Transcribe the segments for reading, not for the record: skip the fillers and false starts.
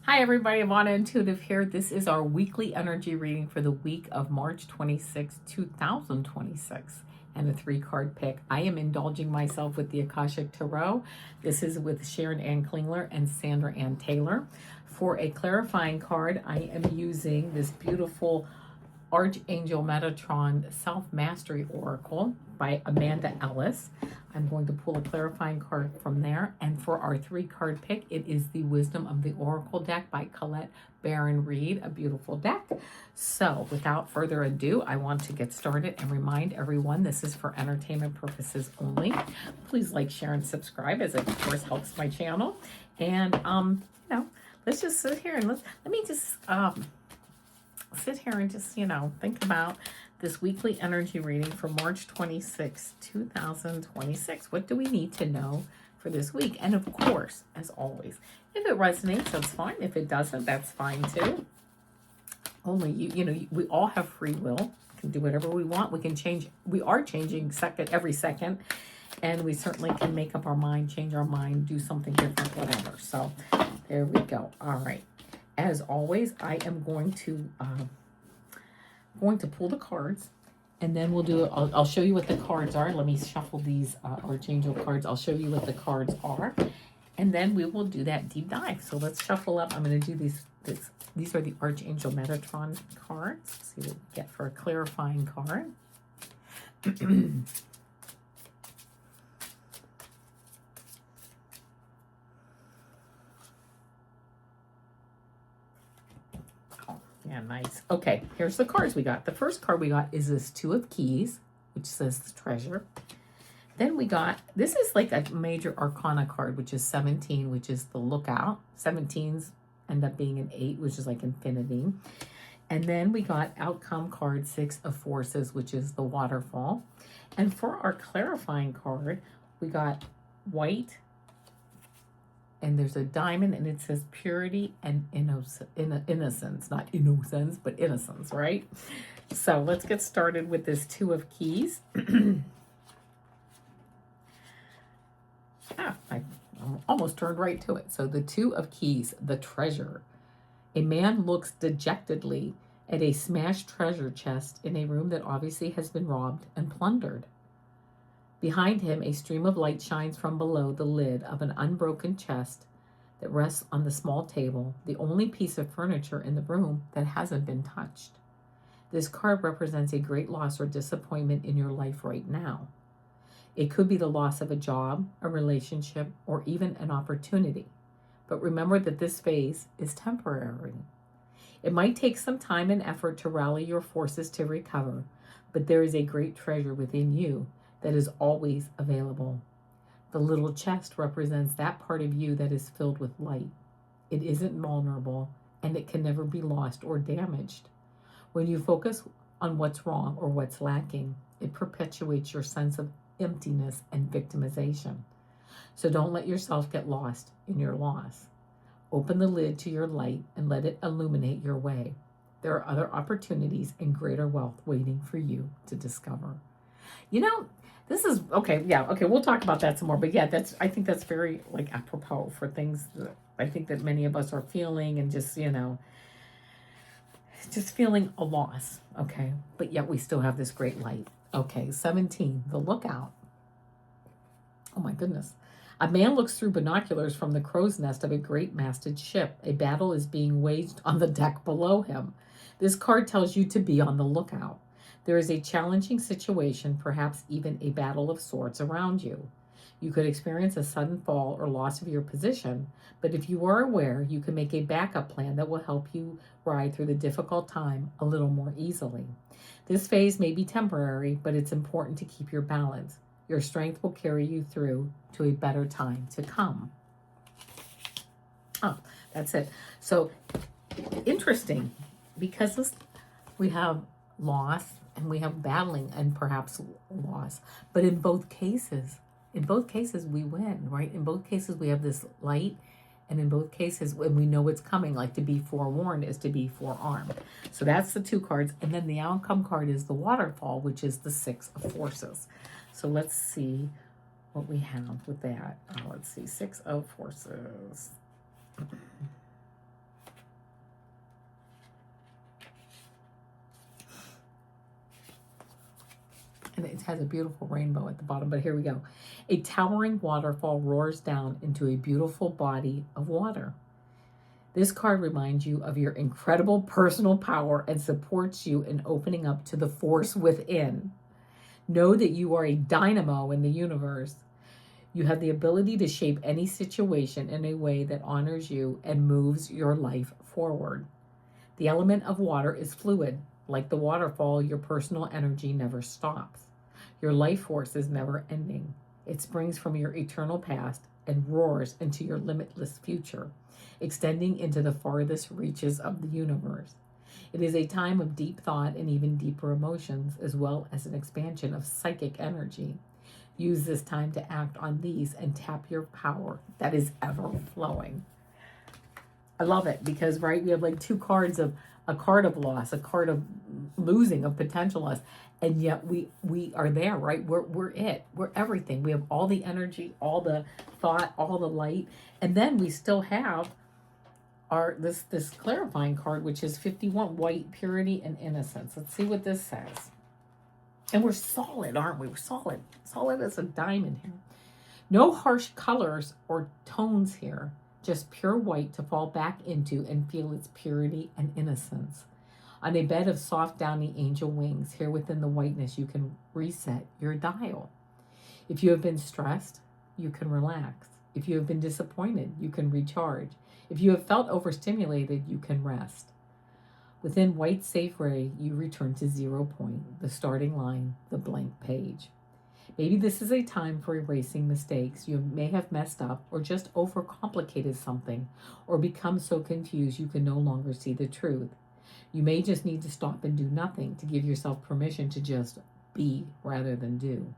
Hi everybody, Avana Intuitive here. This is our weekly energy reading for the week of March 26, 2026, and a 3-card pick. I am indulging myself with the Akashic Tarot. This is with Sharon Klingler and Sandra Taylor. For a clarifying card, I am using this beautiful Archangel Metatron Self-Mastery Oracle by Amanda Ellis. I'm going to pull a clarifying card from there. And for our 3-card pick, it is the Wisdom of the Oracle deck by Colette Reid, a beautiful deck. So without further ado, I want to get started and remind everyone this is for entertainment purposes only. Please like, share, and subscribe, as it of course helps my channel. And let's just sit here and let me just sit here and just, think about this weekly energy reading for March 26, 2026. What do we need to know for this week? And of course, as always, if it resonates, that's fine. If it doesn't, that's fine too. Only we all have free will. We can do whatever we want. We can change. We are changing every second. And we certainly can make up our mind, change our mind, do something different, whatever. So there we go. All right. As always, I am going to pull the cards, and then we'll do. I'll show you what the cards are. Let me shuffle these Archangel cards. I'll show you what the cards are, and then we will do that deep dive. So let's shuffle up. I'm going to do these. These are the Archangel Metatron cards. Let's see what we get for a clarifying card. Yeah, nice. Okay, here's the cards we got. The first card we got is this 2 of Keys, which says the Treasure. Then we got, this is like a major arcana card, which is 17, which is the Lookout. 17s end up being an 8, which is like infinity. And then we got outcome card 6 of Forces, which is the Waterfall. And for our clarifying card, we got white, and there's a diamond, and it says purity and innocence. Not innocence, but innocence, right? So let's get started with this 2 of Keys. I almost turned right to it. So the 2 of Keys, the Treasure. A man looks dejectedly at a smashed treasure chest in a room that obviously has been robbed and plundered. Behind him, a stream of light shines from below the lid of an unbroken chest that rests on the small table, the only piece of furniture in the room that hasn't been touched. This card represents a great loss or disappointment in your life right now. It could be the loss of a job, a relationship, or even an opportunity. But remember that this phase is temporary. It might take some time and effort to rally your forces to recover, but there is a great treasure within you that is always available. The little chest represents that part of you that is filled with light. It isn't vulnerable, and it can never be lost or damaged. When you focus on what's wrong or what's lacking, it perpetuates your sense of emptiness and victimization. So don't let yourself get lost in your loss. Open the lid to your light and let it illuminate your way. There are other opportunities and greater wealth waiting for you to discover. This is okay. Yeah. Okay. We'll talk about that some more. But yeah, I think that's very apropos for things that I think that many of us are feeling, and just feeling a loss. Okay. But yet we still have this great light. Okay. 17, the Lookout. Oh my goodness. A man looks through binoculars from the crow's nest of a great masted ship. A battle is being waged on the deck below him. This card tells you to be on the lookout. There is a challenging situation, perhaps even a battle of sorts around you. You could experience a sudden fall or loss of your position, but if you are aware, you can make a backup plan that will help you ride through the difficult time a little more easily. This phase may be temporary, but it's important to keep your balance. Your strength will carry you through to a better time to come. Oh, that's it. So interesting, because we have loss and we have battling and perhaps loss, but in both cases we win, right? In both cases we have this light, and in both cases when we know it's coming, like to be forewarned is to be forearmed. So that's the 2 cards, and then the outcome card is the Waterfall, which is the 6 of Forces. So let's see what we have with that. Let's see, 6 of Forces. it has a beautiful rainbow at the bottom, but here we go. A towering waterfall roars down into a beautiful body of water. This card reminds you of your incredible personal power and supports you in opening up to the force within. Know that you are a dynamo in the universe. You have the ability to shape any situation in a way that honors you and moves your life forward. The element of water is fluid. Like the waterfall, your personal energy never stops. Your life force is never ending. It springs from your eternal past and roars into your limitless future, extending into the farthest reaches of the universe. It is a time of deep thought and even deeper emotions, as well as an expansion of psychic energy. Use this time to act on these and tap your power that is ever flowing. I love it because, right, we have like two cards of a card of loss, a card of losing, of potential loss, and yet we are there, right? We're it. We're everything. We have all the energy, all the thought, all the light, and then we still have our this clarifying card, which is 51, white, purity and innocence. Let's see what this says. And we're solid, aren't we? We're solid. Solid as a diamond here. No harsh colors or tones here. Just pure white to fall back into and feel its purity and innocence. On a bed of soft, downy angel wings, here within the whiteness, you can reset your dial. If you have been stressed, you can relax. If you have been disappointed, you can recharge. If you have felt overstimulated, you can rest. Within white safe ray, you return to 0 point, the starting line, the blank page. Maybe this is a time for erasing mistakes. You may have messed up or just overcomplicated something or become so confused you can no longer see the truth. You may just need to stop and do nothing to give yourself permission to just be rather than do.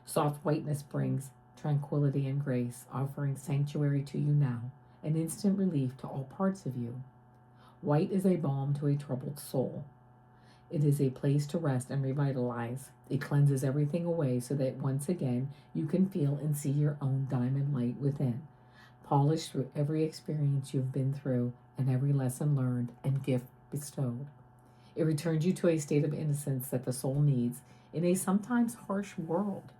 Soft whiteness brings tranquility and grace, offering sanctuary to you now, and instant relief to all parts of you. White is a balm to a troubled soul. It is a place to rest and revitalize. It cleanses everything away so that once again you can feel and see your own diamond light within, polished through every experience you've been through and every lesson learned and gift bestowed. It returns you to a state of innocence that the soul needs in a sometimes harsh world.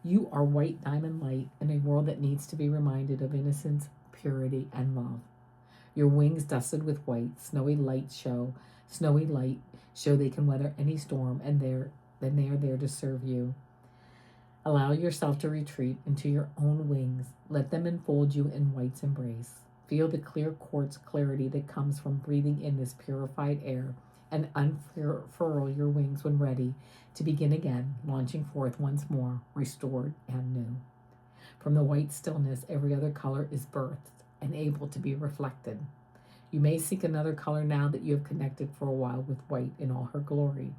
You are white diamond light in a world that needs to be reminded of innocence, purity, and love. Your wings dusted with white, snowy light show they can weather any storm, and they are there to serve you. Allow yourself to retreat into your own wings. Let them enfold you in white's embrace. Feel the clear quartz clarity that comes from breathing in this purified air, and unfurl your wings when ready to begin again, launching forth once more, restored and new. From the white stillness, every other color is birthed and able to be reflected. You may seek another color now that you have connected for a while with white in all her glory.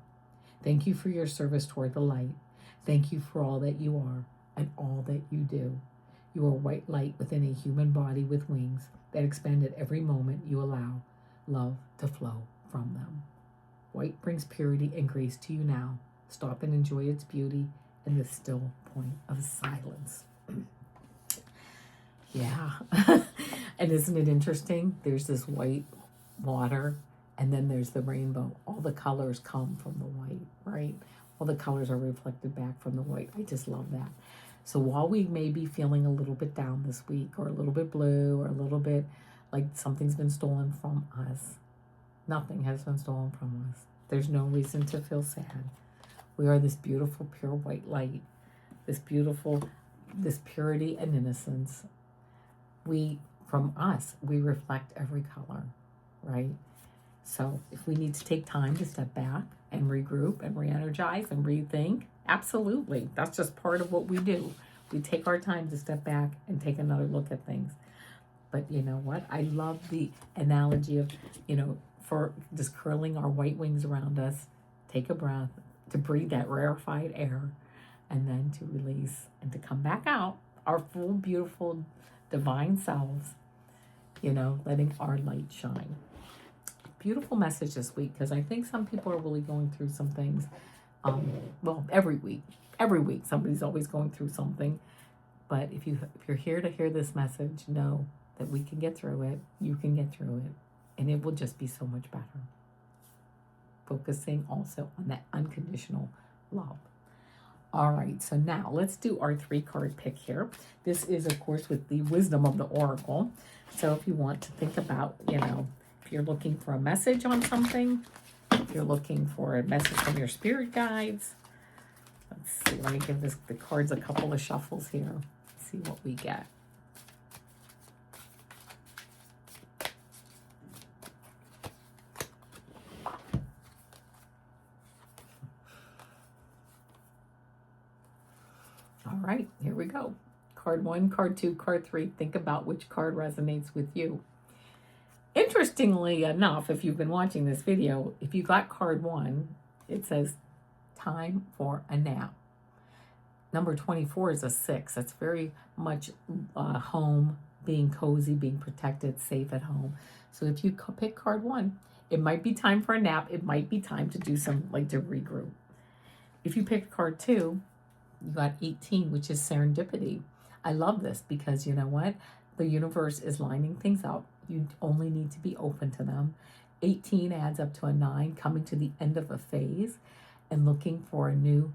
Thank you for your service toward the light. Thank you for all that you are and all that you do. You are white light within a human body with wings that expand at every moment you allow love to flow from them. White brings purity and grace to you now. Stop and enjoy its beauty in the still point of silence. Yeah. And isn't it interesting? There's this white water, and then there's the rainbow. All the colors come from the white, right? All the colors are reflected back from the white. I just love that. So while we may be feeling a little bit down this week, or a little bit blue, or a little bit like something's been stolen from us, nothing has been stolen from us. There's no reason to feel sad. We are this beautiful, pure white light, this purity and innocence. We reflect every color, right? So if we need to take time to step back and regroup and re-energize and rethink, absolutely. That's just part of what we do. We take our time to step back and take another look at things. But you know what? I love the analogy of, for just curling our white wings around us, take a breath, to breathe that rarefied air, and then to release and to come back out, our full, beautiful, divine selves, letting our light shine. Beautiful message this week, because I think some people are really going through some things. Every week somebody's always going through something. But if you're here to hear this message, know that we can get through it. You can get through it, and it will just be so much better. Focusing also on that unconditional love. All right, so now let's do our 3-card pick here. This is, of course, with the wisdom of the oracle. So if you want to think about, if you're looking for a message on something, if you're looking for a message from your spirit guides, let's see, let me give the cards a couple of shuffles here. See what we get. All right, here we go. Card 1, card 2, card 3. Think about which card resonates with you. Interestingly enough, if you've been watching this video, if you got card 1, it says time for a nap. Number 24 is a 6. That's very much home, being cozy, being protected, safe at home. So if you pick card 1, it might be time for a nap. It might be time to do some, to regroup. If you pick card 2, you got 18, which is serendipity. I love this because you know what? The universe is lining things up. You only need to be open to them. 18 adds up to a 9, coming to the end of a phase and looking for a new,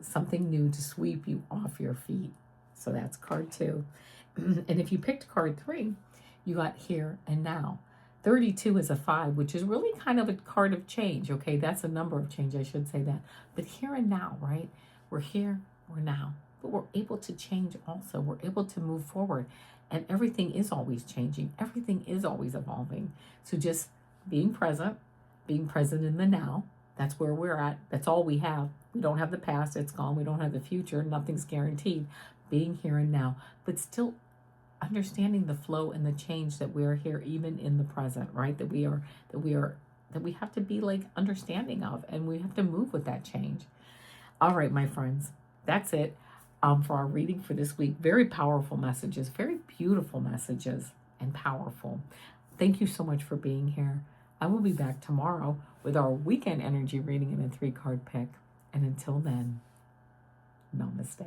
something new to sweep you off your feet. So that's card 2. And if you picked card 3, you got here and now. 32 is a 5, which is really kind of a card of change, okay? That's a number of change, I should say that. But here and now, right? We're here, we're now. But we're able to change also. We're able to move forward. And everything is always changing. Everything is always evolving. So just being present in the now, that's where we're at. That's all we have. We don't have the past, it's gone. We don't have the future, nothing's guaranteed. Being here and now, but still understanding the flow and the change that we're here even in the present, right? That we have to be understanding of, and we have to move with that change. All right, my friends, that's it. For our reading for this week. Very powerful messages, very beautiful messages, and powerful. Thank you so much for being here. I will be back tomorrow with our weekend energy reading and a 3-card pick. And until then, namaste.